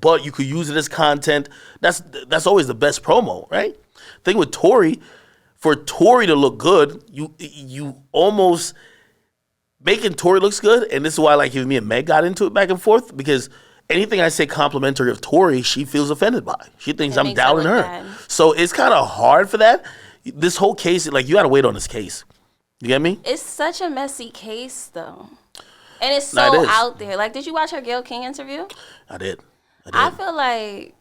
but you could use it as content. That's always the best promo, right? Thing with Tory, for Tory to look good, you almost making Tory looks good, and this is why like me and Meg got into it back and forth, because anything I say complimentary of Tory, she feels offended by. She thinks I'm doubting her. Bad. So it's kind of hard for that. This whole case, like you got to wait on this case. You get me? It's such a messy case, though, and it's so out there. Like, did you watch her Gail King interview? I did. I feel like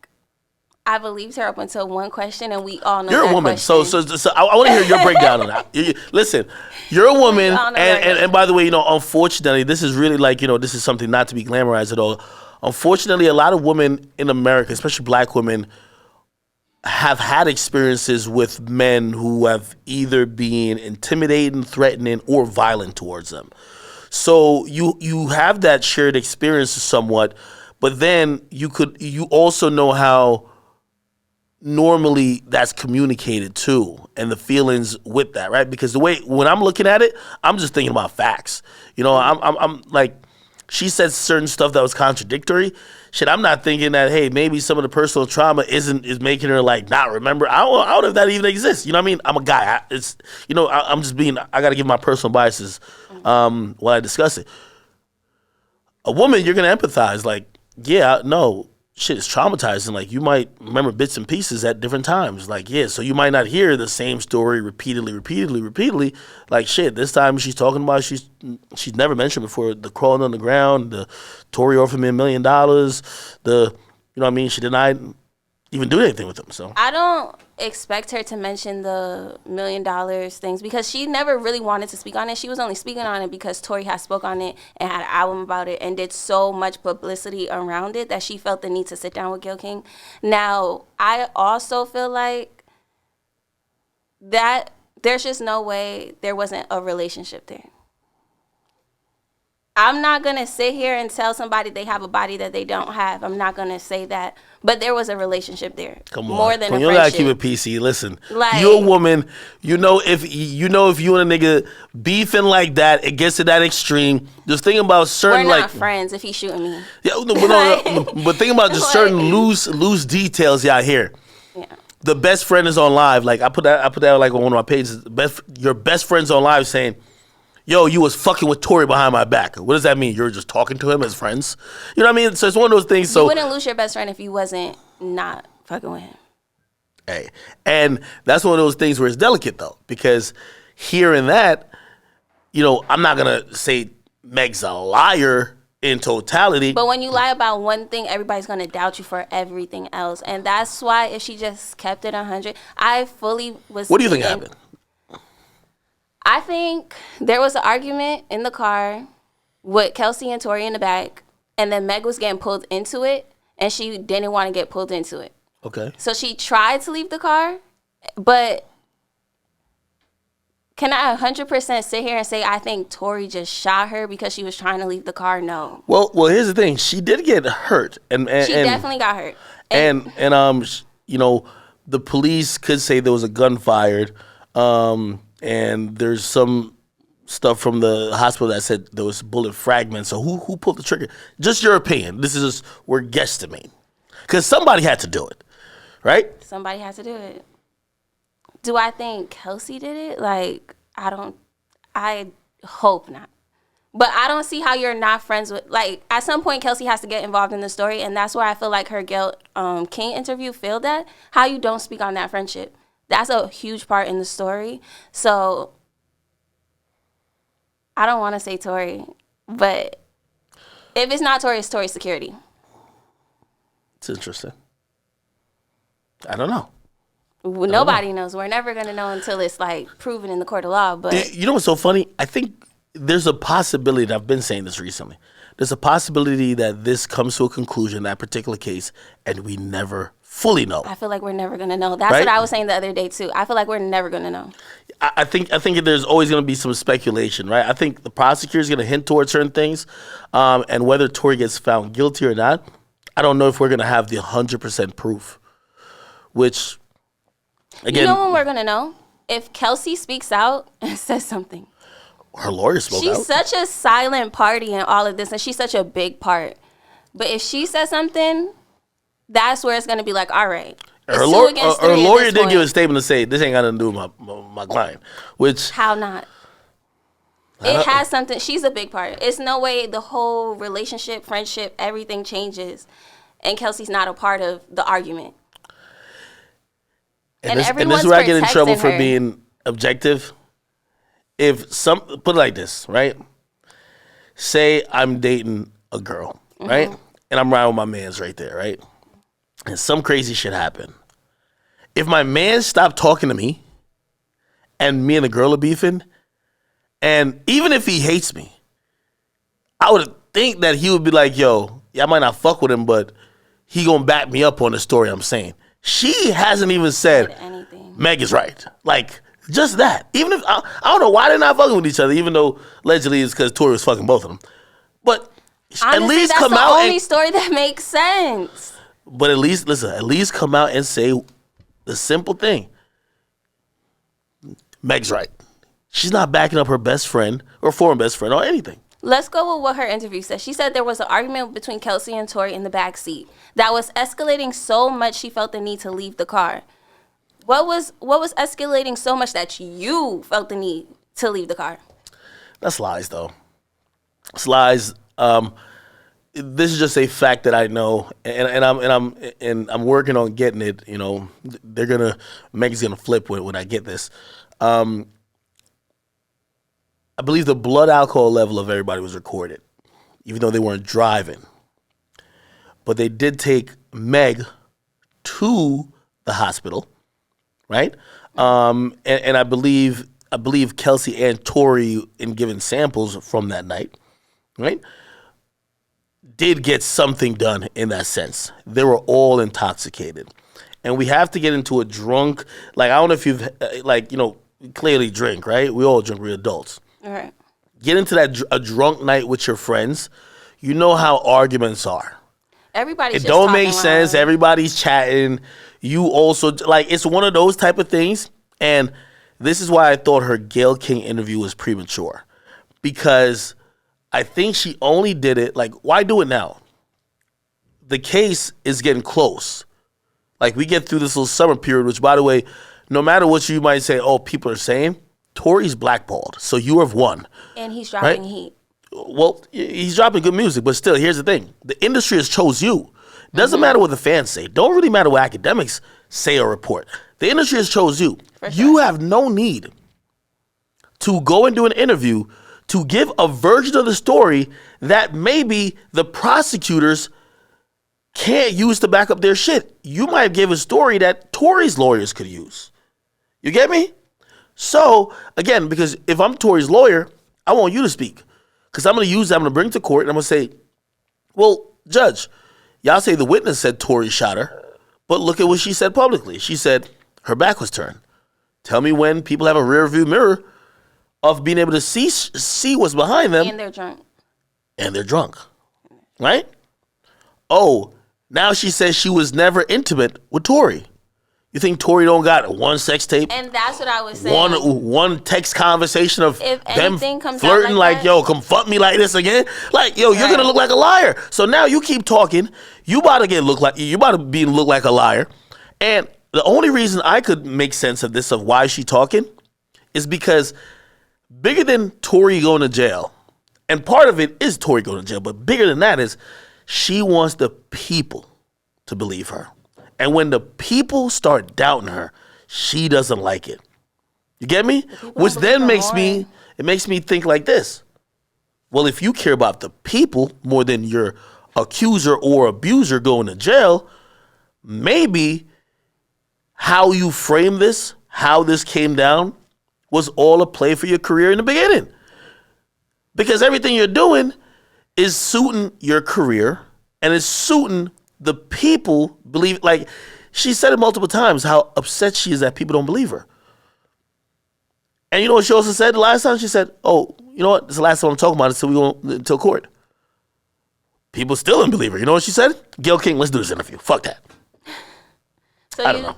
I believed her up until one question, and we all know you're that a woman. Question. So I want to hear your breakdown on that. Listen, you're a woman, and by the way, unfortunately, this is really like this is something not to be glamorized at all. Unfortunately, a lot of women in America, especially black women, have had experiences with men who have either been intimidating, threatening, or violent towards them. So you have that shared experience somewhat, but then you also know how normally that's communicated too, and the feelings with that, right? Because the way when I'm looking at it, I'm just thinking about facts. I'm like, she said certain stuff that was contradictory. Shit, I'm not thinking that, hey, maybe some of the personal trauma is making her like not remember. I don't know if that even exists. You know what I mean? I'm a guy. I'm just being. I got to give my personal biases while I discuss it. A woman, you're gonna empathize. Like, yeah, no. Shit is traumatizing. Like, you might remember bits and pieces at different times. Like, yeah, so you might not hear the same story repeatedly. Like, shit, this time she's talking about she's never mentioned before the crawling on the ground, the Tory offered me $1 million, she denied even doing anything with him. So I don't expect her to mention the $1 million things because she never really wanted to speak on it. She was only speaking on it because Tory had spoke on it and had an album about it and did so much publicity around it that she felt the need to sit down with Gail King. Now, I also feel like that there's just no way there wasn't a relationship there. I'm not going to sit here and tell somebody they have a body that they don't have. I'm not going to say that. But there was a relationship there. Come on. More than a friendship. You gotta keep it PC. Listen, you're a woman. If you and a nigga beefing like that, it gets to that extreme. Just think about certain We're not friends if he's shooting me. Yeah, but think about just certain loose details out here. Yeah. The best friend is on live. Like I put that like on one of my pages. Your best friend's on live saying, yo, you was fucking with Tory behind my back. What does that mean? You're just talking to him as friends? You know what I mean? So it's one of those things. So you wouldn't lose your best friend if you wasn't not fucking with him. Hey, and that's one of those things where it's delicate though, because hearing that, I'm not gonna say Meg's a liar in totality. But when you lie about one thing, everybody's gonna doubt you for everything else, and that's why if she just kept it 100, I fully was. What do you think happened? I think there was an argument in the car with Kelsey and Tory in the back, and then Meg was getting pulled into it, and she didn't want to get pulled into it. Okay. So she tried to leave the car, but can I 100% sit here and say I think Tory just shot her because she was trying to leave the car? No. Well, here's the thing. She did get hurt, and she definitely got hurt. And the police could say there was a gun fired. And there's some stuff from the hospital that said there was bullet fragments. So who pulled the trigger? Just your opinion. This is just, we're guesstimating. Because somebody had to do it, right? Somebody had to do it. Do I think Kelsey did it? Like, I hope not. But I don't see how you're not friends with, like, at some point Kelsey has to get involved in the story. And that's where I feel like her Gail King interview failed at. How you don't speak on that friendship. That's a huge part in the story. So I don't want to say Tory, but if it's not Tory, it's Tory security. It's interesting. I don't know. Nobody knows. We're never going to know until it's like proven in the court of law. But you know what's so funny? I think there's a possibility, and I've been saying this recently, there's a possibility that this comes to a conclusion, that particular case, and we never fully know. I feel like we're never going to know. That's right? What I was saying the other day, too. I feel like we're never going to know. I think there's always going to be some speculation, right? I think the prosecutor's going to hint towards certain things, and whether Tory gets found guilty or not, I don't know if we're going to have the 100% proof, which, again... You know when we're going to know? If Kelsey speaks out and says something. Her lawyer spoke out. She's such a silent party in all of this, and she's such a big part. But if she says something... that's where it's going to be like, all right. Her lawyer did give a statement to say this ain't got nothing to do with my client. Which how not? It has something. She's a big part. It's no way the whole relationship, friendship, everything changes, and Kelsey's not a part of the argument. And this is where I get in trouble for being objective. If put it like this, right? Say I'm dating a girl, right? And I'm riding with my mans right there, right? And some crazy shit happened. If my man stopped talking to me and me and the girl are beefing, and even if he hates me, I would think that he would be like, yo, I might not fuck with him, but he gonna back me up on the story I'm saying. She hasn't even said anything. Meg is right. Like, just that. Even if, I don't know why they're not fucking with each other, even though allegedly it's because Tori was fucking both of them. But honestly, at least that's come the out only story that makes sense. But at least come out and say the simple thing. Meg's right. She's not backing up her best friend or former best friend or anything. Let's go with what her interview said. She said there was an argument between Kelsey and Tori in the back seat that was escalating so much she felt the need to leave the car. What was escalating so much that you felt the need to leave the car? That's lies, though. It's lies. This is just a fact that I know, and I'm working on getting it. You know, Meg's gonna flip when I get this. I believe the blood alcohol level of everybody was recorded, even though they weren't driving. But they did take Meg to the hospital, right? And I believe Kelsey and Tori, in giving samples from that night, right, did get something done in that sense. They were all intoxicated. And we have to get into a drunk, like, I don't know if you've, like, you know, clearly drink, right? We all drink, we're adults. All right. Get into a drunk night with your friends. You know how arguments are. Everybody's it don't make sense. Everybody's chatting. You also, like, it's one of those type of things. And this is why I thought her Gail King interview was premature. Because I think she only did it, like, why do it now? The case is getting close. Like, we get through this little summer period, which, by the way, no matter what you might say, oh, people are saying, Tori's blackballed, so you have won. And he's dropping heat. Well, he's dropping good music, but still, here's the thing. The industry has chose you. Doesn't matter what the fans say. Don't really matter what academics say or report. The industry has chose you. For sure. You have no need to go and do an interview to give a version of the story that maybe the prosecutors can't use to back up their shit. You might give a story that Tori's lawyers could use. You get me? So, again, because if I'm Tori's lawyer, I want you to speak. Because I'm going to use that, I'm going to bring it to court, and I'm going to say, well, judge, y'all say the witness said Tori shot her, but look at what she said publicly. She said her back was turned. Tell me when people have a rear view mirror of being able to see what's behind them. And they're drunk. And they're drunk. Right? Oh, now she says she was never intimate with Tori. You think Tori don't got one sex tape? And that's what I was saying. One text conversation of if them comes flirting like like, yo, come fuck me like this again. Like, yo, you're gonna look like a liar. So now you keep talking. You about to look like a liar. And the only reason I could make sense of this, of why she's talking, is because bigger than Tori going to jail, and part of it is Tori going to jail, but bigger than that is she wants the people to believe her. And when the people start doubting her, she doesn't like it. You get me? Which then makes me think like this. Well, if you care about the people more than your accuser or abuser going to jail, maybe how you frame this, how this came down, was all a play for your career in the beginning. Because everything you're doing is suiting your career and it's suiting the people believe. Like, she said it multiple times how upset she is that people don't believe her. And you know what she also said the last time? She said, oh, you know what? This is the last time I'm talking about it until court. People still didn't believe her. You know what she said? Gail King, let's do this interview. Fuck that. So I don't know.